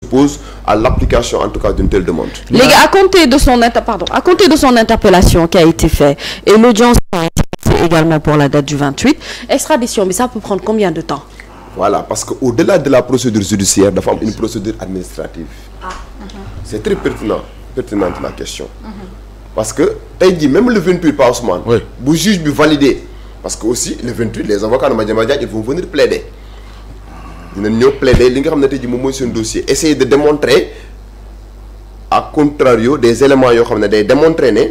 s'oppose à l'application en tout cas d'une telle demande. Léegi à compter de son interpellation qui a été faite et l'audience également pour la date du 28, extradition bi ça peut prendre combien de temps? Voilà, parce que au-delà de la procédure judiciaire dafa am une procédure administrative. C'est très pertinente la question. Parce que tey jii même le 28 pas Ousmane. Oui. bu juge bi validé parce que aussi le 28 les avocats de Madiambal Diagne ils vont venir plaider. dinañ ñëw plaider li nga xam ne tey jii moom mooy seen dossier essayer de démontrer à contrario des éléments yoo xam ne day démontrer ne.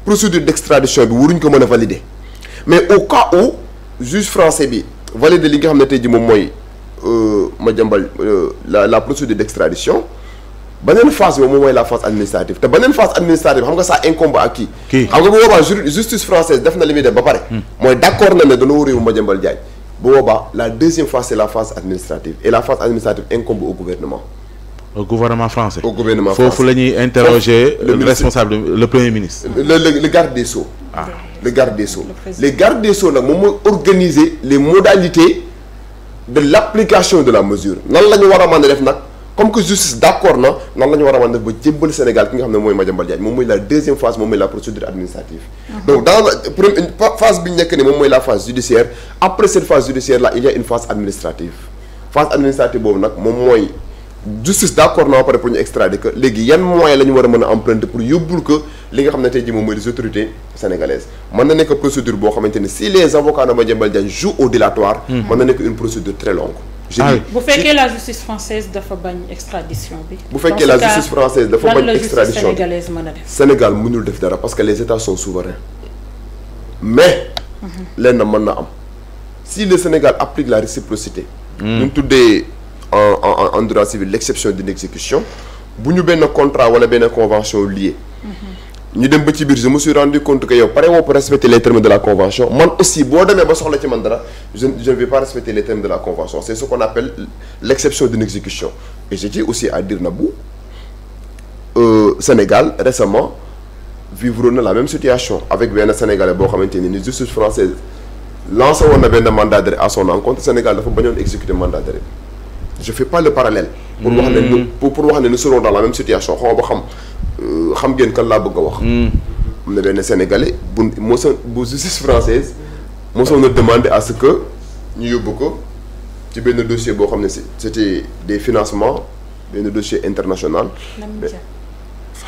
procédure d'extradition bi waruñ ko mën a valider mais au cas où juge français bi valider li nga xam ne tey jii moom mooy Madiambal la procédure d'extradition beneen phase bi moom mooy la phase administrative te beneen phase administrative xam nga ça incombe à qui. xam nga bu boobaa justice française def na li muy def ba pare. mooy d'accord na ne dana wóoreewu Madiambal Diagne bu boobaa la deuxième phase c'est la phase administrative et la phase administrative incombe au gouvernement. Au gouvernement français. Au gouvernement français. Foofu la ñuy interroger le responsable le premier ministre. le garde des Sceaux. Ah. Le garde des Sceaux. Le garde des Sceaux nag moom mooy organiser les modalités de l'application de la mesure nan la ñu war a mën a def nag comme que justice d'accord na nan la ñu war a mën a def ba jébbal Sénégal ki nga xam ne mooy Madiambal Diagne moom mooy la deuxième phase moom mooy la procédure administrative. Donc dans la première phase bi ñu nekk ni moom mooy la phase judiciaire après cette phase judiciaire là il y a une phase administrative phase administrative boobu nag moom mooy. justice d'accord na pare pour ñu extrader que léegi yan moyens la ñu war a mën a emprunter pour yóbbul que li nga xam ne tey jii moom mooy les autorités sénégalaises mën na nekk procédure boo xamante ni si les avocats de Madiambal Diagne jouent au dilatoire. mën na nekk une procédure très longue. bu fekkee la justice française dafa bañ extradition bi. bu fekkee la justice française dafa bañ extradition bi sénégalaise mën a def. Sénégal mënul def dara parce que les États sont souverains mais. lenn mën na am si le Sénégal applique la réciprocité. ñu tuddee. en droit civil l'exception d'une exécution bu ñu benn contrat wala benn convention liée ñu dem ba ci biir je me suis rendu compte que yow pare woo pour respecter les termes de la convention man aussi boo demee ba soxla ci man dara je ne vais pas respecter les termes de la convention c'est ce qu'on appelle l'exception d'une exécution et je tiens aussi à dire Nabou Sénégal récemment vivre na la même situation avec benn Sénégalais boo xamante ni justice française lancé woon na benn mandat d'arrêt à son encontre Sénégal dafa bañoon exécuter mandat d'arrêt je fais pas le parallèle. pour wax ne pour wax ne nous serons dans la même situation xaw ma ba xam ngeen kan laa bëgg a wax. am na benn Sénégalais bu justice française mosoon na demander à ce que ñu yóbbu ko ci benn dossier boo xam ne c'était des financements benn dossier international.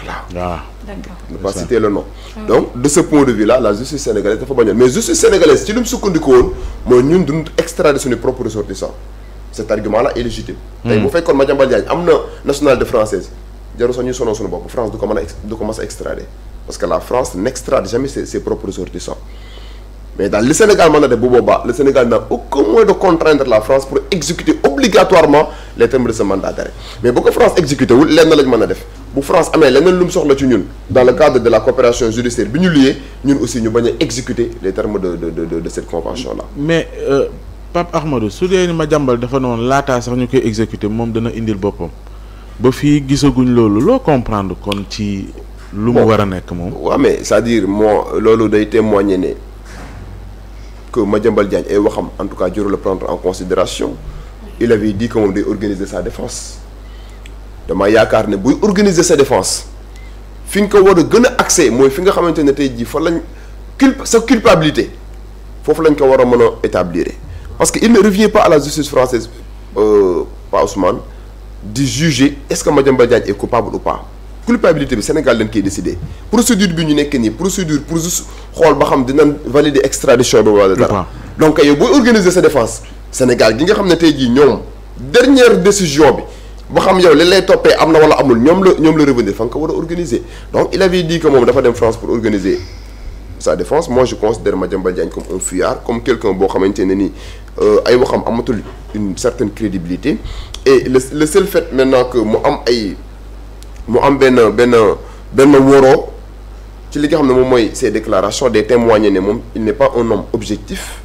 Voilà. Ah. D'accord. Ne pas citer le nom. Donc de ce point de vue là la justice sénégalaise dafa bañoon mais justice sénégalaise ci lu mu sukkandiku woon mooy ñun duñu extrader suñu propre ressortissants. Cet argument là est légitime. tey bu fekkoon Madiambal Diagne am na nationalité française jarul sax ñuy sonal suñu bopp France du ko mën a extrader parce que la France n'extrade jamais ses propres ressortissants mais daal li Sénégal mën a def bu boobaa le Sénégal n'a aucun moyen de contraindre la France pour exécuter obligatoirement les termes de ce mandat d'arrêt mais bu ko France exécuté wul lenn lañ mën a def bu France amee leneen lu mu soxla ci ñun dans le cadre de la coopération judiciaire bi ñu lié ñun aussi ñu bañ a exécuter les termes de cette convention là. mais Pape Ahmadou su dee ni Madiambal dafa noonu laataa sax ñu koy exécuter moom dana indil boppam ba fii gisaguñ loolu loo comprendre kon ci lu mu war a nekk moom. waaw mais c'est-à-dire loolu day témoigner ne que Madiambal Diagne ay waxam en tout cas jarul le prendre en considération il avait dit que moom day organiser sa défense dama yaakaar ne buy organiser sa défense fi nga ko war a gën a accès mooy fi nga xamante ne tey jii fa lañ sa culpabilité foofu lañ ko war a mën a établir. Parce qu'il ne revient pas à la justice française, pas Ousmane, de juger est-ce que Madiambal Diagne est coupable ou pas. Culpabilité bi Sénégal lañ koy décider procédure bi ñu nekk nii procédure pour juste xool ba xam dinañ valider extradition bi wala dara. Donc yow booy organiser sa défense Sénégal gi nga xam ne tey jii ñoom dernière décision bi ba xam yow li lay toppee am na wala amul ñoom la revenir fa nga ko war a organiser donc il avait dit que moom dafa dem France pour organiser. sa défense moi je considère Madiambal Diagne comme un fuyard comme quelqu'un boo xamante ne ni ay waxam amatul une certaine crédibilité et le seul fait maintenant que mu am benn woroo ci li nga xam ne moom mooy ces déclarations des témoigner ne moom il n'est pas un homme objectif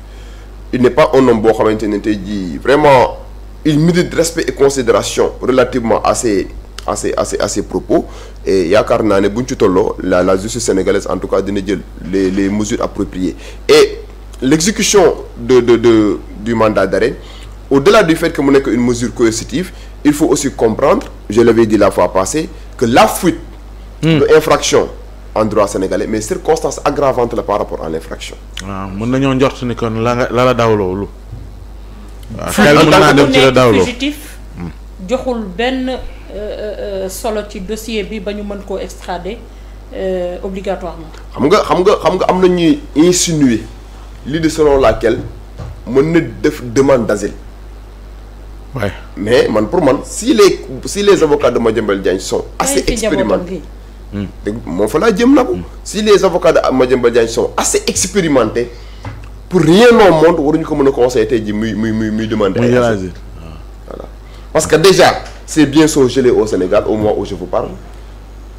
il n'est pas un homme boo xamante ne tey jii vraiment il mérite respect et considération relativement à ses propos et yaakaar naa ne bu ñu ci tolloo la justice sénégalaise en tout cas dina jël les mesures appropriées et l'exécution du mandat d'arrêt au-delà du fait que mu nekk une mesure coercitive il faut aussi comprendre, je l'avais dit la fois passée, que la fuite de infraction en droit sénégalais mais circonstance aggravante la par rapport à l'infraction. waaw mën nañoo njort ni kon la dawloo lu. waaw xel mën naa dem ci la dawloo fugitif joxul benn solo ci dossier bi ba ñu mën koo extrader obligatoirement. xam nga am na ñuy insinuer l'idée selon laquelle mën na def demande d'asile. Ouais. Mais pour moi, si les avocats de Madiambal Diagne sont assez expérimentés, si les avocats de Madiambal Diagne sont assez expérimentés, pour rien au monde, on ne peut pas conseiller de demander. Voilà. Parce que déjà, c'est bien son gelé au Sénégal, au moment où je vous parle.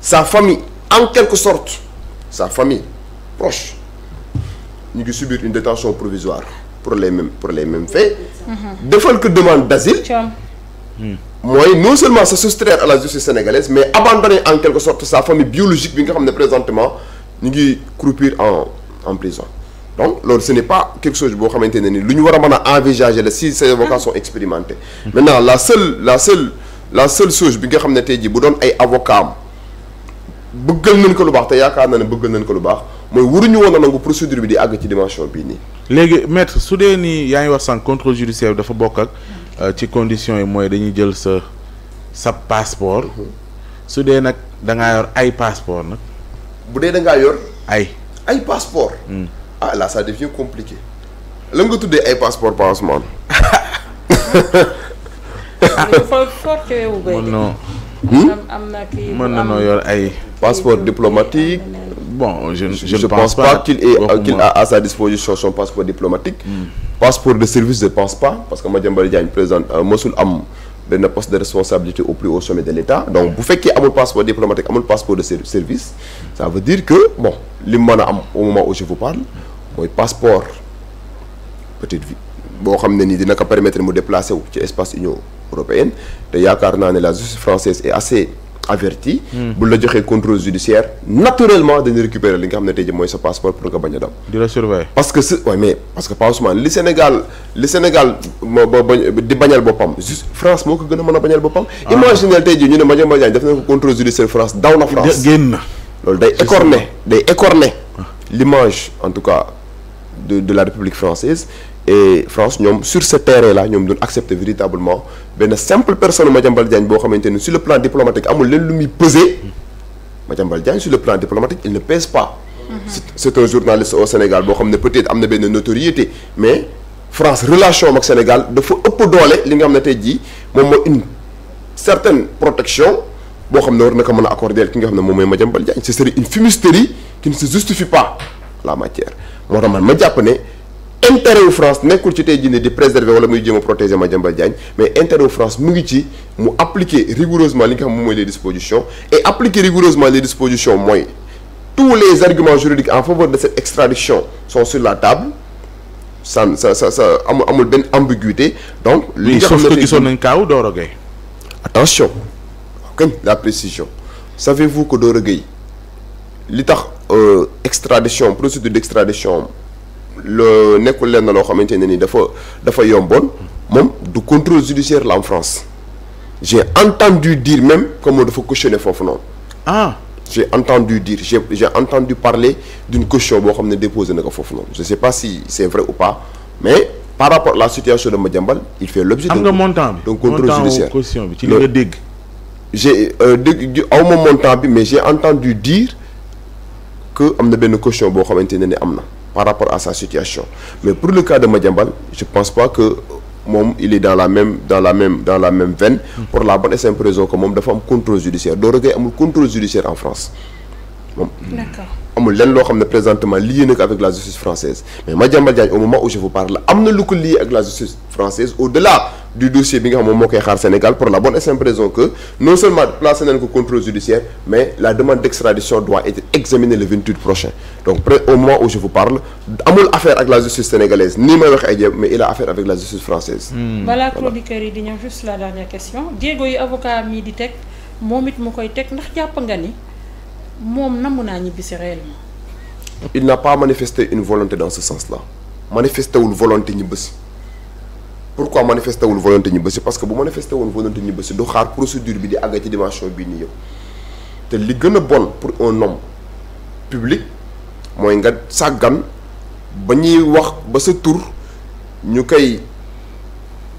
Sa famille, en quelque sorte, sa famille proche, nous subir une détention provisoire pour les mêmes faits. De fait que demande d'asile, moi, non seulement se soustraire à la justice sénégalaise, mais abandonner en quelque sorte sa famille biologique, bien que présentement, nous croupir en prison. Donc, ce n'est pas quelque chose que nous devons envisager si ces avocats sont expérimentés. Maintenant, la seule chose que nous devons faire, avocats, bëggal nañ ko lu baax te yaakaar na ne bëggal nañ ko lu baax mooy waruñu woon a nangu procédure bi di àgg ci dimension bii nii. léegi maître su dee nii yaa ngi wax sànq contrôle judiciaire bi dafa bokk ak ci conditions yi mooy dañuy jël sa passeport. su dee nag da ngaa yor ay passeport nag. bu dee da ngaa yor. ay passeport. Ah là ça devient compliqué. la nga tuddee ay passeport Pa Ousmane. mën na noo yor ay passeport diplomatique. Bon, je ne pense pas qu'il a à sa disposition son passeport diplomatique. Passeport de service, je ne pense pas, parce que Madiambal Diagne présente Mossoul am un poste de responsabilité au plus haut sommet de l'État. Donc, vous faites qu'il y a un passeport diplomatique, un passeport de service, ça veut dire que, bon, au moment où je vous parle, mon passeport, peut-être, bon, dina ko permettre de me déplacer dans l'espace Union européenne. Et la justice française est assez averti bu la joxee contrôle judiciaire naturellement dañuy récupérer li nga xam ne tey jii mooy sa passeport pour nga bañ a daw. di la surveiller. parce que Pa Ousmane li Sénégal di bañal boppam juste France moo ko gën a mën a bañal boppam. imaginez tey jii ñu ne Madiambal Diagne def na ko contrôle judiciaire France daw na France. génn na loolu day écorner l'image en tout cas de la République française. Et France sur ce terrain là ñoom doon accepter véritablement benn simple personne Madiambal Diagne boo xamante ni sur le plan diplomatique amul leen lu muy peser Madiambal Diagne sur le plan diplomatique il ne pèse pas. C'est un journaliste au Sénégal boo xam ne peut-être am na benn notoriété mais France relation ak Sénégal dafa ëpp doole li nga xam ne tey jii moom mooy une certaine protection boo xam ne war na ko mën a accorder ki nga xam ne moom mooy Madiambal Diagne ce serait une fumisterie qui ne se justifie pas la matière moo tax man ma jàpp ne. Intérêt wu France nekkul ci tey jii di préserver wala muy jéem a protéger Madiambal Diagne mais intérêt wu France mu ngi ci mu appliquer rigoureusement li nga xam moom mooy les dispositions et appliquer rigoureusement les dispositions mooy tous les arguments juridiques en faveur de cette extradition sont sur la table ça amul benn ambiguïté donc. li nga xam ne gisoon nañ kaaw Doro Gueye. attention kañ la précision savez-vous que Doro Gueye li tax extradition procédure d'extradition le nekkul leen na loo xamante ne ni dafa yomboon moom du contrôle judiciaire la en France j'ai entendu dire même que moom dafa cautionner foofu noonu. J'ai entendu dire j'ai entendu parler d'une caution boo xam ne déposé na ko foofu noonu je sais pas si c'est vrai ou pas mais par rapport à la situation de Madiambal il fait l'objet am nga montant bi d'un contrôle judiciaire caution bi ci li nga dégg. j'ai awma montant bi mais j'ai entendu dire que am na benn caution boo xamante ne ni am na. Par rapport à sa situation mais pour le cas de Madiambal je pense pas que moom il est dans la même veine pour la bonne et simple raison que moom dafa am contrôle judiciaire Doro Gueye amul contrôle judiciaire en France moom amul lenn loo xam ne présentement lié na ko avec la justice française mais Madiambal Diagne au moment où je vous parle am na lu ko lié ak la justice française au-delà du dossier bi nga xam moom moo koy xaar Sénégal pour la bonne et simple raison que non seulement placé nañ ko contrôle judiciaire mais la demande d'extradition doit être examinée le 28 prochain donc au moment où je vous parle amul affaire ak la justice sénégalaise nii may wax ay jéem mais il a affaire avec la justice française. balaa chroniqueur yi di ñëw juste la dernière question jéego yi avocat mi di teg moom it mu koy teg ndax jàpp nga ni moom namu naa ñibbisi réellement. il n'a pas manifesté une volonté dans ce sens-là manifesté wul volonté ñibbisi pourquoi manifesté wul volonté ñibbisi parce que bu manifesté woon volonté ñibbisi du xaar procédure bi di àgg ci dimension bii nii yëpp te li gën a bon pour un homme public mooy nga sàggan ba ñuy wax ba sa tur ñu koy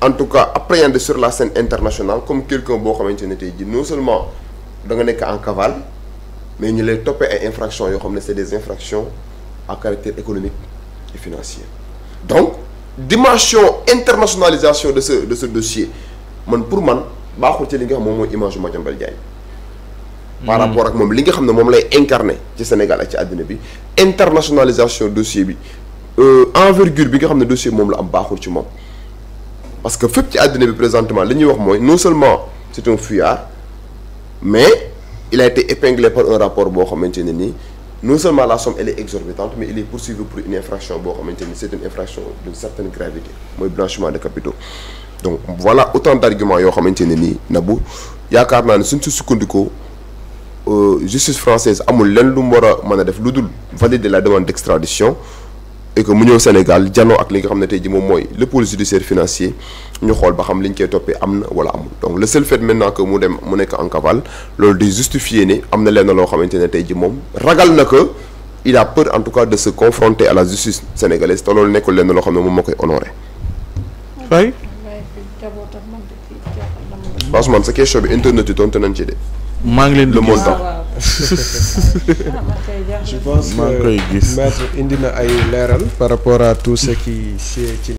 en tout cas appréhender sur la scène internationale comme quelqu'un boo xamante ne tey jii non seulement da nga nekk en cavale mais ñu lay toppee ay infractions yoo xam ne c'est des infractions à caractère économique et financier donc dimension internationalisation de ce dossier man pour man baaxul ci li nga xam moom mooy image yu Madiambal Diagne par rapport ak moom li nga xam ne moom lay incarner ci Sénégal ak ci àddina bi internationalisation dossier bi envergure bi nga xam ne dossier moom la am baaxul ci moom parce que fépp ci àddina bi présentement li ñuy wax mooy non seulement c'est un fuyard mais il a été épinglé par un rapport boo xamante ne nii non seulement la somme elle est exorbitante mais il est poursuivi pour une infraction boo xamante ni c'est une infraction d'une certaine gravité mooy blanchiment de capitaux donc voilà autant d'arguments yoo xamante ne nii Nabou yaakaar naa ne suñ si sukkandikoo justice française amul lenn lu mu war a mën a def lu dul valider la demande d'extradition et que mu ñëw Sénégal janoo ak li nga xam ne tey ji moom mooy le pôle judiciaire financier ñu xool ba xam li ñu koy toppee am na wala amul donc le seul fait maintenant que mu dem mu nekk en cavale loolu di justifier ne am na lenn loo xamante ne tey ji moom ragal na que il a peur en tout cas de se confronter à la justice sénégalaise te loolu nekkul lenn loo xam ne moom moo koy honoré. Faye. Ousmane sa question bi internet yi tontu nañ ci de. maa ngi leen di le montant. Je pense que maître indi na ay leeral par rapport à tout ce qui ci